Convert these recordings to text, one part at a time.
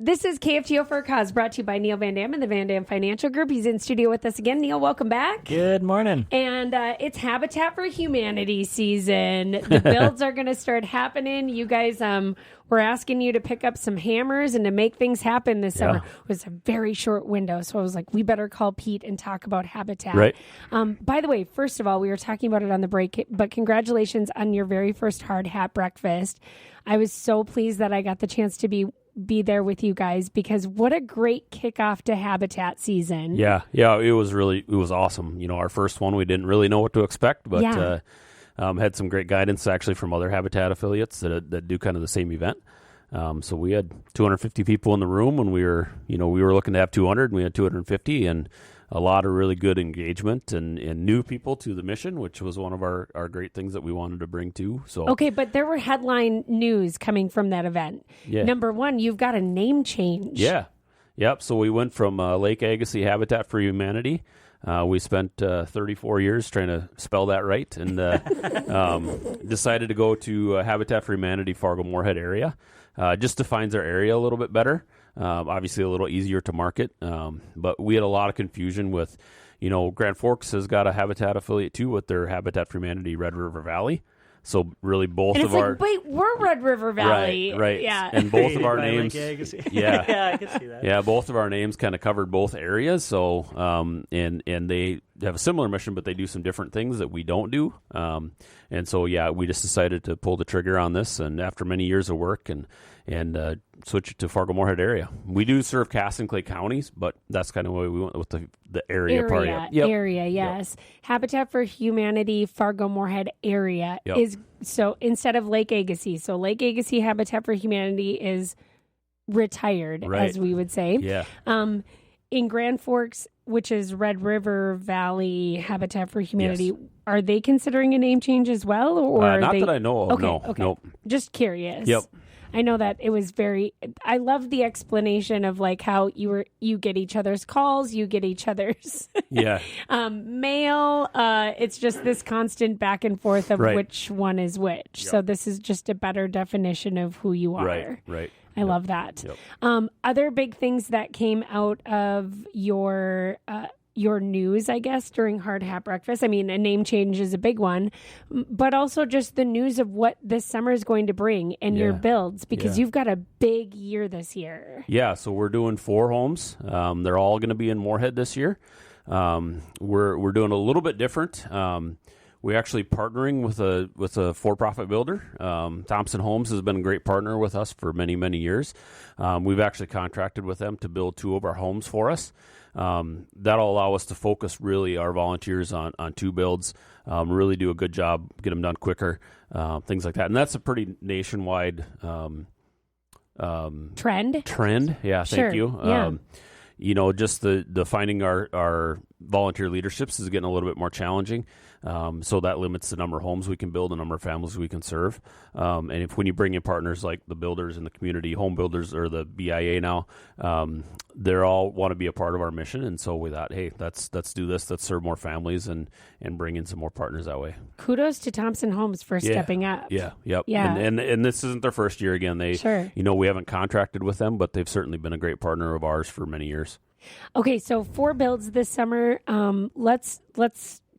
This is KFGO For A Cause, brought to you by Neil Van Dam and the Van Dam Financial Group. He's in studio with us again. Neil, welcome back. Good morning. And it's Habitat for Humanity season. The builds are going to start happening. You guys, we're asking you to pick up some hammers and to make things happen this summer. It was a very short window, so I was like, we better call Pete and talk about Habitat. Right. By the way, first of all, we were talking about it on the break, but congratulations on your very first hard hat breakfast. I was so pleased that I got the chance to be there with you guys, because what a great kickoff to Habitat season. Yeah, it was awesome. You know, our first one, we didn't really know what to expect, but had some great guidance actually from other Habitat affiliates that do kind of the same event. So we had 250 people in the room when we were looking to have 200, and we had 250, and a lot of really good engagement and new people to the mission, which was one of our great things that we wanted to bring to. So okay, but there were headline news coming from that event. Yeah. Number one, you've got a name change. Yeah. Yep. So we went from Lake Agassiz Habitat for Humanity. We spent 34 years trying to spell that right, and decided to go to Habitat for Humanity Fargo Moorhead area. Just defines our area a little bit better. Obviously a little easier to market, but we had a lot of confusion with, Grand Forks has got a Habitat affiliate too with their Habitat for Humanity Red River Valley. So really both and of it's our... like, wait, we're Red River Valley. Right. Yeah. And both of our names... Yeah, I can see that. Yeah, both of our names kind of covered both areas. So, and they have a similar mission, but they do some different things that we don't do. And so, we just decided to pull the trigger on this, and after many years of work and switch it to Fargo Moorhead area. We do serve Cass and Clay counties, but that's kind of why we went with the area part. Area, yes. Yep. Habitat for Humanity Fargo Moorhead area is, so instead of Lake Agassiz. So Lake Agassiz Habitat for Humanity is retired, as we would say. Yeah. In Grand Forks, which is Red River Valley Habitat for Humanity, are they considering a name change as well? Or not that I know of. Okay. Nope. Just curious. Yep. I know that it was I love the explanation of like how you get each other's calls, you get each other's mail. It's just this constant back and forth of which one is which. Yep. So this is just a better definition of who you are. Right. I love that. Yep. Other big things that came out of your news, I guess, during Hard Hat Breakfast. I mean, a name change is a big one, but also just the news of what this summer is going to bring and your builds, because you've got a big year this year. Yeah, so we're doing 4 homes. They're all going to be in Moorhead this year. We're doing a little bit different. We're actually partnering with a for-profit builder. Thompson Homes has been a great partner with us for many, many years. We've actually contracted with them to build 2 of our homes for us. That'll allow us to focus really our volunteers on 2 builds, really do a good job, get them done quicker, things like that. And that's a pretty nationwide trend. Yeah, thank you. Yeah. Just the finding our volunteer leaderships is getting a little bit more challenging. So that limits the number of homes we can build, the number of families we can serve. And when you bring in partners like the builders in the community, home builders or the BIA now, they all want to be a part of our mission. And so we thought, hey, let's do this. Let's serve more families and bring in some more partners that way. Kudos to Thompson Homes for stepping up. Yeah. Yep. Yeah. And this isn't their first year again. We haven't contracted with them, but they've certainly been a great partner of ours for many years. Okay. So 4 builds this summer. Let's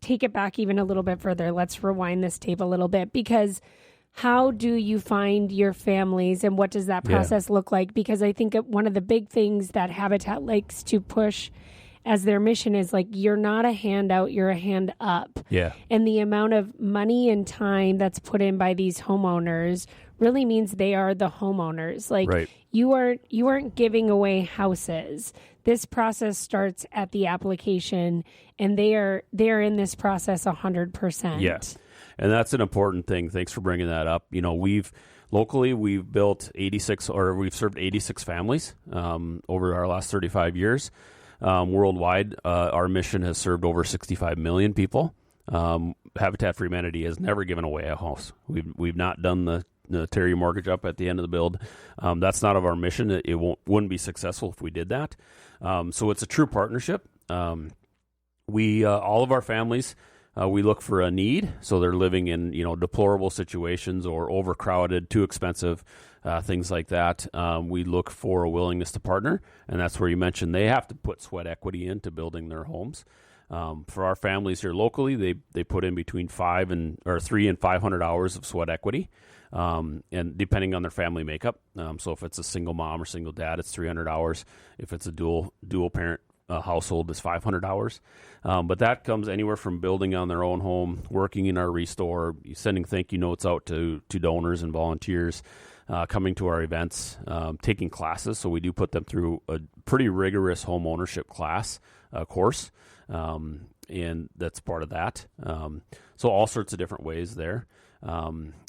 take it back even a little bit further. Let's rewind this tape a little bit, because how do you find your families and what does that process look like? Because I think one of the big things that Habitat likes to push as their mission is like, you're not a handout, you're a hand up. Yeah. And the amount of money and time that's put in by these homeowners really means they are the homeowners. Like you aren't giving away houses. This process starts at the application, and they are in this process 100%. Yes. And that's an important thing. Thanks for bringing that up. We've built 86, or we've served 86 families over our last 35 years. Worldwide, our mission has served over 65 million people. Habitat for Humanity has never given away a house. We've not done the tear your mortgage up at the end of the build. That's not of our mission. It wouldn't be successful if we did that. So it's a true partnership. We all of our families, we look for a need. So they're living in deplorable situations or overcrowded, too expensive. things like that. We look for a willingness to partner, and that's where you mentioned they have to put sweat equity into building their homes. For our families here locally, they put in between 300 and 500 hours of sweat equity, and depending on their family makeup. So if it's a single mom or single dad, it's 300 hours. If it's a dual parent household, it's 500 hours. But that comes anywhere from building on their own home, working in our restore, sending thank you notes out to donors and volunteers, coming to our events, taking classes. So we do put them through a pretty rigorous home ownership class course. And that's part of that. So all sorts of different ways there.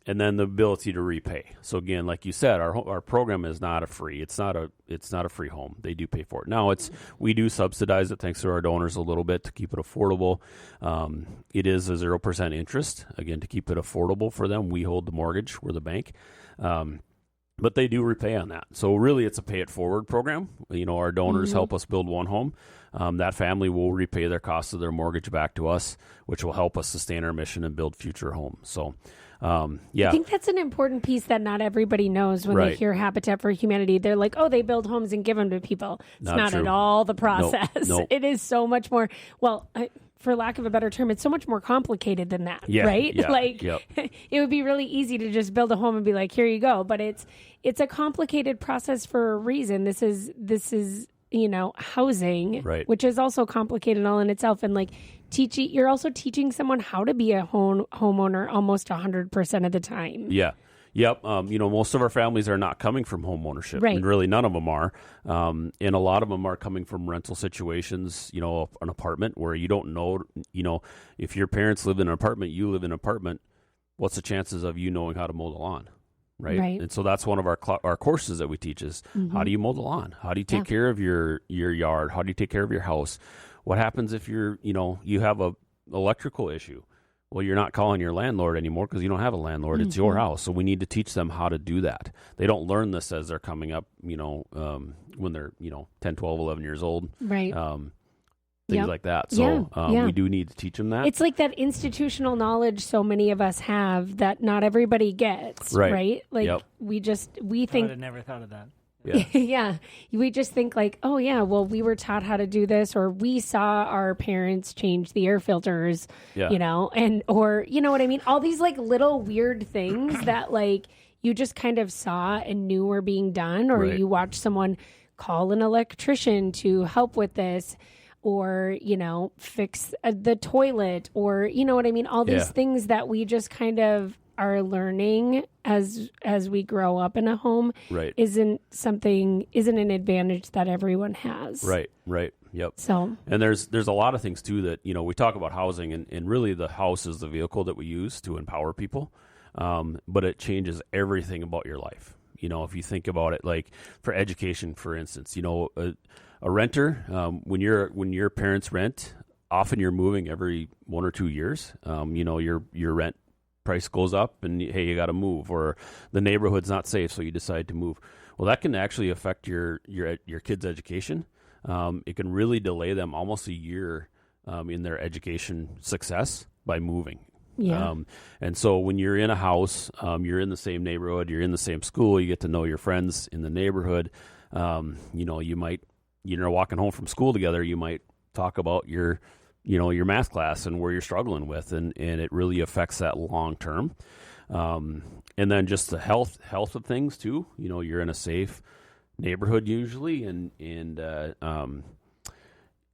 And then the ability to repay. So again, like you said, our program is not it's not a free home. They do pay for it. Now we do subsidize it thanks to our donors a little bit to keep it affordable. It is a 0% interest, again, to keep it affordable for them. We hold the mortgage, we're the bank. But they do repay on that. So really it's a pay it forward program. Our donors help us build one home. That family will repay their costs of their mortgage back to us, which will help us sustain our mission and build future homes. So, I think that's an important piece that not everybody knows when they hear Habitat for Humanity. They're like, oh, they build homes and give them to people. It's not at all the process. Nope. It is so much more, for lack of a better term, it's so much more complicated than that, right? Yeah, it would be really easy to just build a home and be like, here you go. But it's a complicated process for a reason. This is housing, right, which is also complicated all in itself. And you're also teaching someone how to be a homeowner almost 100% of the time. Yeah. Yep. Most of our families are not coming from home ownership. Right. And really none of them are. And a lot of them are coming from rental situations, an apartment where you don't know, if your parents live in an apartment, you live in an apartment, what's the chances of you knowing how to mow the lawn? Right. And so that's one of our courses that we teach is how do you mow the lawn? How do you take care of your yard? How do you take care of your house? What happens if you have a electrical issue? Well, you're not calling your landlord anymore because you don't have a landlord. It's your house. So we need to teach them how to do that. They don't learn this as they're coming up, when they're, 10, 12, 11 years old. Right. Things like that. So we do need to teach them that. It's like that institutional knowledge so many of us have that not everybody gets, right? We think... I would have never thought of that. Yeah. We just think we were taught how to do this, or we saw our parents change the air filters, or you know what I mean? All these little weird things that you just kind of saw and knew were being done, or you watched someone call an electrician to help with this, or, fix the toilet, or, you know what I mean? All these things that we just kind of are learning as we grow up in a home isn't an advantage that everyone has. Right. Yep. So, and there's a lot of things too that, we talk about housing and really the house is the vehicle that we use to empower people. But it changes everything about your life. If you think about it, for education, for instance, a renter, when your parents rent, often you're moving every 1 or 2 years. Your rent price goes up and hey, you got to move, or the neighborhood's not safe, so you decide to move. Well, that can actually affect your kids' education. It can really delay them almost a year in their education success by moving. Yeah. And so when you're in a house, you're in the same neighborhood, you're in the same school, you get to know your friends in the neighborhood. You might, walking home from school together, you might talk about your math class and where you're struggling with, and it really affects that long term. And then just the health of things too. You're in a safe neighborhood usually, and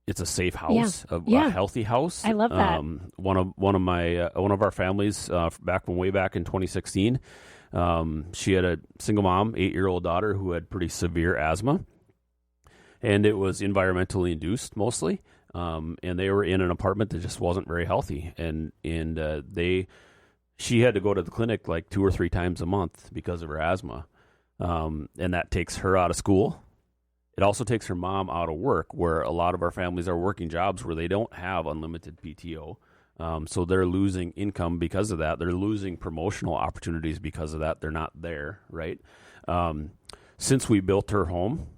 it's a safe house, a healthy house. I love that. One of our families way back in 2016, she had a single mom, 8-year-old daughter who had pretty severe asthma, and it was environmentally induced mostly. And they were in an apartment that just wasn't very healthy, and she had to go to the clinic 2 or 3 times a month because of her asthma, and that takes her out of school. It also takes her mom out of work, where a lot of our families are working jobs where they don't have unlimited PTO. So they're losing income because of that. They're losing promotional opportunities because of that. They're not there, right? Since we built her home,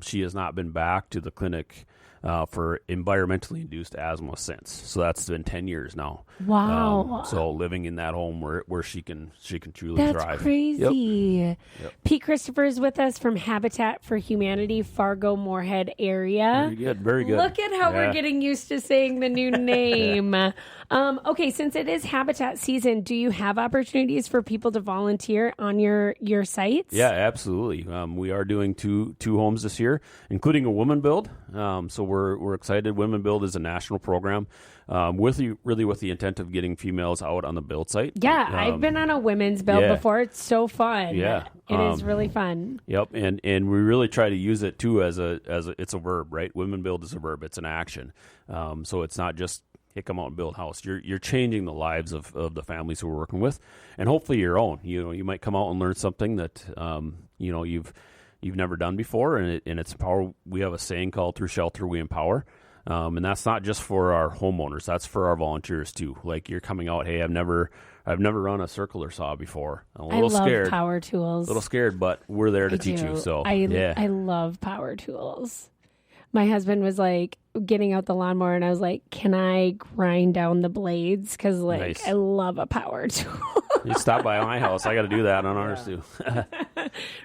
She has not been back to the clinic for environmentally induced asthma since. So that's been 10 years now. Wow. So living in that home where she can truly That's thrive. crazy. Yep. Pete Christopher is with us from Habitat for Humanity, Fargo, Moorhead area. Very good. Very good. Look at how we're getting used to saying the new name. Okay, since it is Habitat season, do you have opportunities for people to volunteer on your sites? Yeah, absolutely. We are doing two homes this year, including a woman build. So we're excited. Women Build is a national program with the intent of getting females out on the build site. Yeah, I've been on a women's build before. It's so fun. Yeah, it is really fun. Yep, and we really try to use it too as it's a verb, right? Women Build is a verb. It's an action. So it's not just hey, come out and build a house. You're changing the lives of the families who we're working with, and hopefully your own. You might come out and learn something that you've never done before, and it's power. We have a saying called "Through shelter we empower," and that's not just for our homeowners. That's for our volunteers too. Like you're coming out, hey, I've never run a circular saw before. I'm a little scared. Power tools. A little scared, but we're there to teach you. So I love power tools. My husband was like getting out the lawnmower, and I was like, "Can I grind down the blades? Because Nice. I love a power tool." You stop by my house. I got to do that on ours too.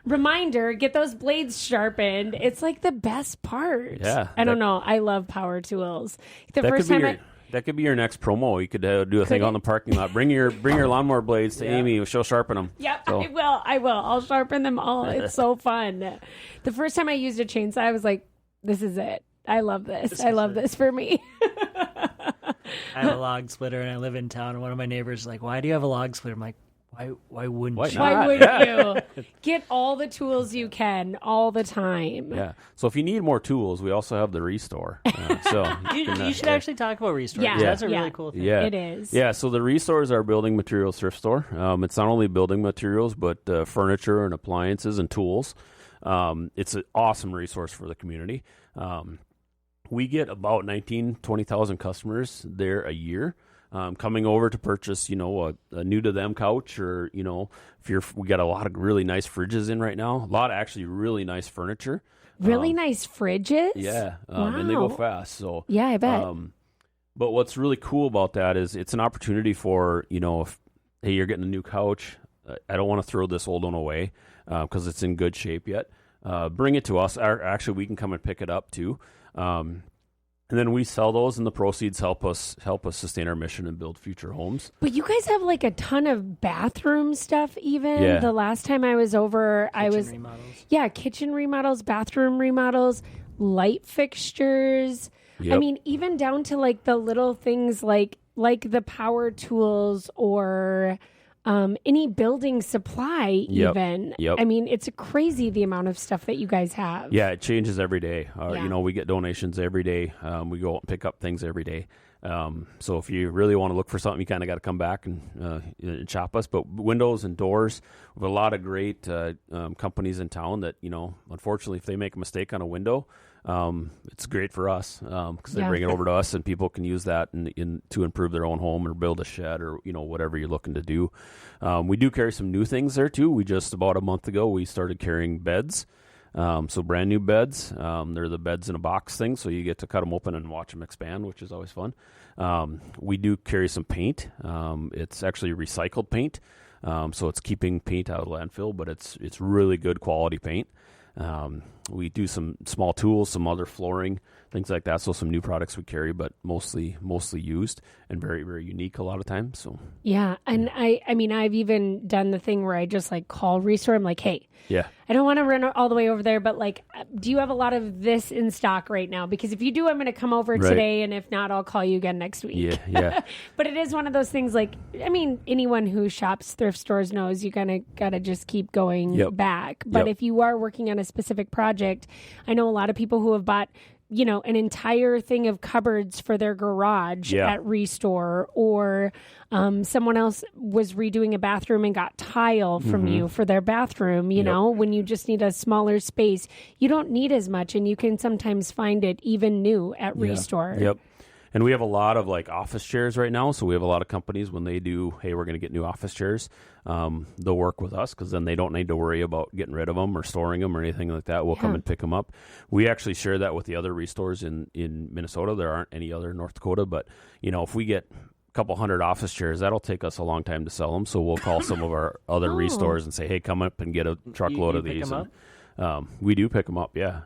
Reminder: get those blades sharpened. It's like the best part. Yeah, I don't know. I love power tools. The That first could be time that could be your next promo. You could do a thing on the parking lot. Bring your lawnmower blades to Amy. She'll sharpen them. Yep, So. I will. I'll sharpen them all. It's so fun. The first time I used a chainsaw, I was like, "This is it. I love this. I love this for me." I have a log splitter and I live in town, and one of my neighbors is like, "Why do you have a log splitter?" I'm like, why wouldn't you? Why wouldn't you? Get all the tools you can all the time. Yeah. So if you need more tools, we also have the Restore. You should actually talk about Restore. Yeah. That's a really cool thing. Yeah, It is. Yeah. So the Restore is our building materials thrift store. It's not only building materials, but furniture and appliances and tools. It's an awesome resource for the community. We get about 20,000 customers there a year. Coming over to purchase, a new to them couch, or we got a lot of really nice fridges in right now. A lot of actually really nice furniture. Really nice fridges. Yeah, Wow. and they go fast. So Yeah, I bet. but what's really cool about that is it's an opportunity for if hey, you're getting a new couch. I don't want to throw this old one away because it's in good shape yet. Bring it to us. Actually, we can come and pick it up too. And then we sell those, and the proceeds help us sustain our mission and build future homes. But you guys have like a ton of bathroom stuff. Even Yeah. the last time I was over, Remodels. kitchen remodels, bathroom remodels, light fixtures. Yep. I mean, even down to like the little things like the power tools or any building supply. Yep. Even. Yep. I mean, it's crazy the amount of stuff that you guys have. Yeah, it changes every day. Yeah. We get donations every day. We go out and pick up things every day. So if you really want to look for something, you kind of got to come back and shop us. But windows and doors, we have a lot of great companies in town that, unfortunately, if they make a mistake on a window, it's great for us because they bring it over to us, and people can use that to improve their own home or build a shed or whatever you're looking to do. We do carry some new things there too. We just about a month ago we started carrying beds, so brand new beds. They're the beds in a box thing, so you get to cut them open and watch them expand, which is always fun. We do carry some paint. It's actually recycled paint, so it's keeping paint out of landfill, but it's really good quality paint. We do some small tools, some other flooring, things like that. So some new products we carry, but mostly used and very, very unique a lot of times. So Yeah. And I mean, I've even done the thing where I just like call Restore. I'm like, hey, yeah, I don't want to run all the way over there, but like, do you have a lot of this in stock right now? Because if you do, I'm going to come over today. And if not, I'll call you again next week. Yeah. But it is one of those things like, I mean, anyone who shops thrift stores knows you kind of got to just keep going back. But if you are working on a specific project, I know a lot of people who have bought an entire thing of cupboards for their garage at Restore, or someone else was redoing a bathroom and got tile from you for their bathroom. You know, when you just need a smaller space, you don't need as much, and you can sometimes find it even new at Restore. Yep. And we have a lot of like office chairs right now. So we have a lot of companies when they do, hey, we're going to get new office chairs. They'll work with us because then they don't need to worry about getting rid of them or storing them or anything like that. We'll come and pick them up. We actually share that with the other restores in Minnesota. There aren't any other in North Dakota, but if we get a couple hundred office chairs, that'll take us a long time to sell them. So we'll call some of our other restores and say, hey, come up and get a truckload of these. We do pick them up. Yeah.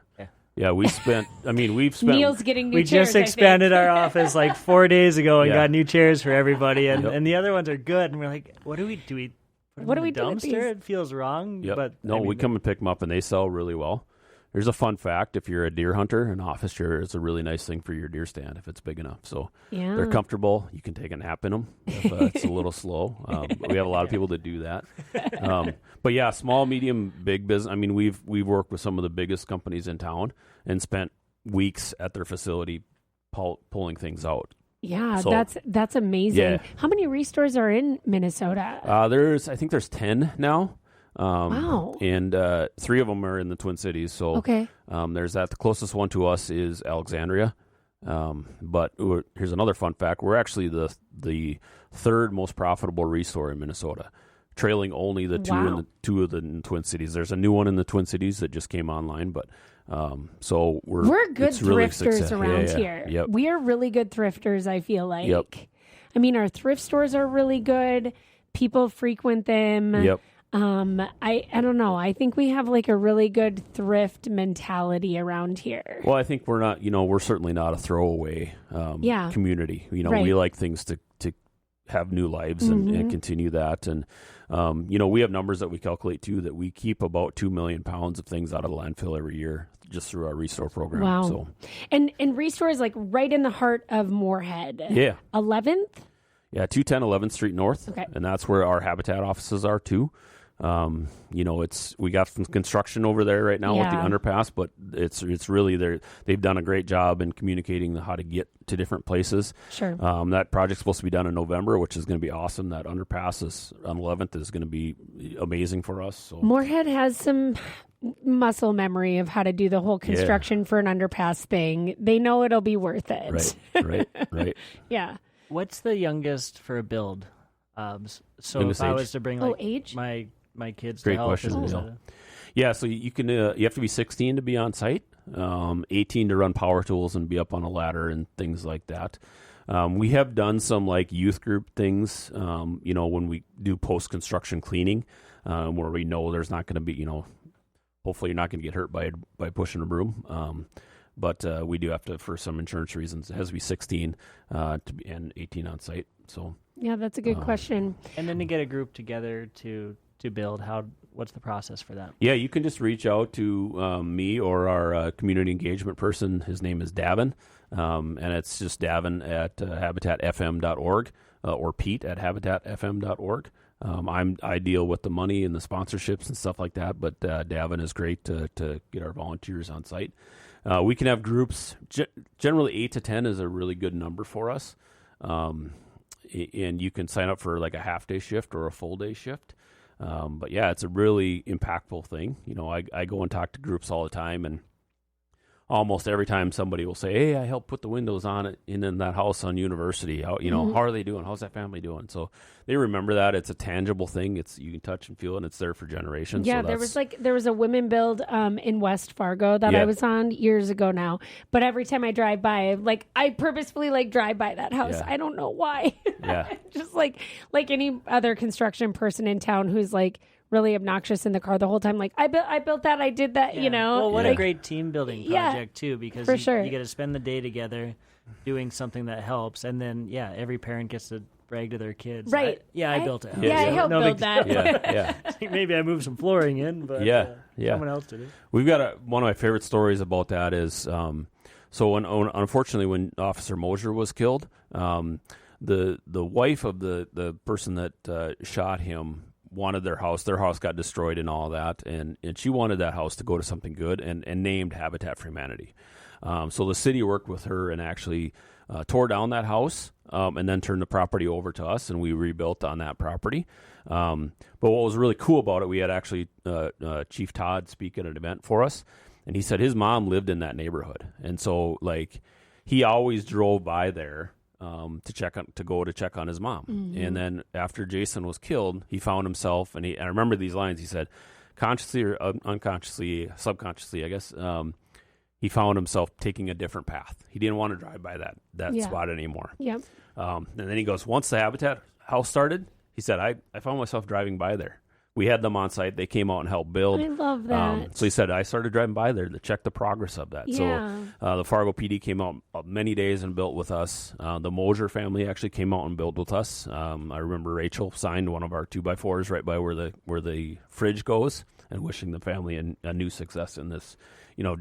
Yeah, we've spent. Neil's getting new chairs. We just expanded our office like 4 days ago and got new chairs for everybody, and the other ones are good. And we're like, what do we do? What do we do with these? It feels wrong. Yep. But we come and pick them up, and they sell really well. There's a fun fact: if you're a deer hunter, an office chair is a really nice thing for your deer stand if it's big enough. So they're comfortable. You can take a nap in them if it's a little slow. We have a lot of people that do that. But yeah, small, medium, big business. I mean, we've worked with some of the biggest companies in town and spent weeks at their facility pulling things out. Yeah, so, that's amazing. Yeah. How many restores are in Minnesota? I think there's 10 now. Wow. And 3 of them are in the Twin Cities. So there's that. The closest one to us is Alexandria. But here's another fun fact. We're actually the third most profitable restore in Minnesota, trailing only the two of the Twin Cities. There's a new one in the Twin Cities that just came online, but so we're good thrifters around here. Yep. We are really good thrifters, I feel like. Yep. I mean, our thrift stores are really good. People frequent them. Yep. I don't know. I think we have like a really good thrift mentality around here. Well, I think we're not, we're certainly not a throwaway community. We like things to have new lives and continue that. And, we have numbers that we calculate too, that we keep about 2 million pounds of things out of the landfill every year just through our restore program. Wow. So. And restore is like right in the heart of Moorhead. Yeah. 11th? Yeah. 210 11th Street North. Okay. And that's where our Habitat offices are too. We got some construction over there right now with the underpass, but it's really they've done a great job in communicating how to get to different places. Sure. That project's supposed to be done in November, which is going to be awesome. That underpass on 11th is going to be amazing for us. So. Moorhead has some muscle memory of how to do the whole construction for an underpass thing. They know it'll be worth it. Right. Yeah. What's the youngest for a build? So Youngest if I age? was to bring age? my kids Great to help, question. Yeah, so you can you have to be 16 to be on site, 18 to run power tools and be up on a ladder and things like that. We have done some like youth group things, when we do post-construction cleaning, where we know there's not going to be, hopefully you're not going to get hurt by pushing a broom. But we do have to, for some insurance reasons, it has to be 16 and 18 on site. So yeah, that's a good question. And then to get a group together to build, what's the process for that? Yeah, you can just reach out to me or our community engagement person. His name is Davin, and it's just Davin at habitatfm.org or Pete at habitatfm.org. I deal with the money and the sponsorships and stuff like that, but Davin is great to get our volunteers on site. We can have groups. Generally, 8 to 10 is a really good number for us, and you can sign up for like a half-day shift or a full-day shift. But yeah, it's a really impactful thing. I go and talk to groups all the time, and almost every time somebody will say, "Hey, I helped put the windows on it in that house on University. How are they doing? How's that family doing?" So they remember that it's a tangible thing. You can touch and feel it, and it's there for generations. Yeah, so there was a women build in West Fargo that I was on years ago now. But every time I drive by, I purposefully drive by that house. Yeah. I don't know why. Yeah, just like any other construction person in town who's really obnoxious in the car the whole time. I built that, I did that, Well, what a great team building project too, because for you get to spend the day together doing something that helps, and then every parent gets to brag to their kids. Right. I built it. Yeah, I helped build that. Yeah. Maybe I moved some flooring in, but someone else did it. We've got one of my favorite stories about that is so unfortunately when Officer Mosier was killed, the wife of the person that shot him wanted their house got destroyed and all that, and she wanted that house to go to something good and named Habitat for Humanity. So the city worked with her and actually tore down that house and then turned the property over to us, and we rebuilt on that property. But what was really cool about it, we had actually Chief Todd speak at an event for us, and he said his mom lived in that neighborhood, and so he always drove by there to go check on his mom. Mm-hmm. And then after Jason was killed, he found himself, and I remember these lines. He said, consciously or unconsciously, subconsciously, I guess, he found himself taking a different path. He didn't want to drive by that spot anymore. Yep. And then he goes, once the Habitat house started, he said, I found myself driving by there. We had them on site. They came out and helped build. I love that. So he said, I started driving by there to check the progress of that. Yeah. So the Fargo PD came out many days and built with us. The Mosier family actually came out and built with us. I remember Rachel signed one of our 2x4s right by where the fridge goes, and wishing the family a new success in this,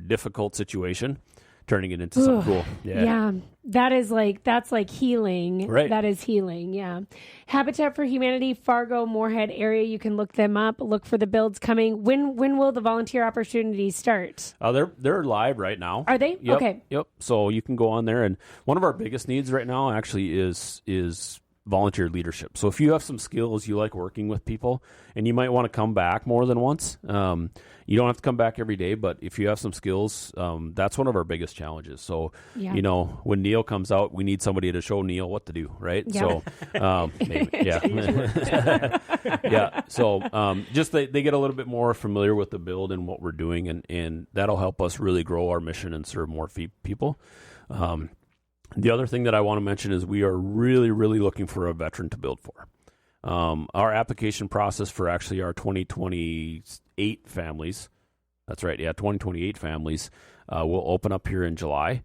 difficult situation, turning it into something cool. Yeah. That's like healing. Right. That is healing. Yeah. Habitat for Humanity, Fargo, Moorhead area. You can look them up. Look for the builds coming. When will the volunteer opportunities start? They're live right now. Are they? Yep, okay. Yep. So you can go on there, and one of our biggest needs right now actually is volunteer leadership. So if you have some skills, you like working with people, and you might want to come back more than once. You don't have to come back every day, but if you have some skills, that's one of our biggest challenges. So, when Neil comes out, we need somebody to show Neil what to do, right? Yeah. So, maybe, yeah. Yeah. So, just they get a little bit more familiar with the build and what we're doing, and that'll help us really grow our mission and serve more people. The other thing that I want to mention is we are really, really looking for a veteran to build for. Our application process for actually our 2028 families, that's right, 2028 families, will open up here in July.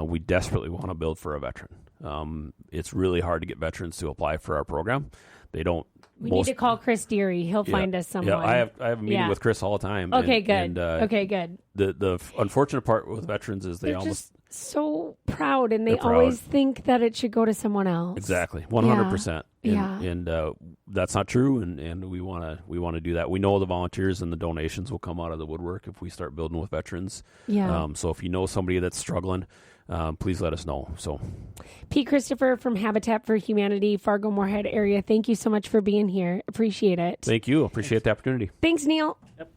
We desperately want to build for a veteran. It's really hard to get veterans to apply for our program. They don't. We need to call Chris Deary. He'll find us someone. Yeah, I have a meeting with Chris all the time. Okay, good. Okay, good. The unfortunate part with veterans is they're just so proud, and they always think that it should go to someone else. Exactly, 100%. And that's not true. And we want to do that. We know the volunteers and the donations will come out of the woodwork if we start building with veterans. Yeah. So if you know somebody that's struggling, please let us know. So, Pete Christopher from Habitat for Humanity, Fargo Moorhead area. Thank you so much for being here. Appreciate it. Thank you. Appreciate the opportunity. Thanks, Neil. Yep.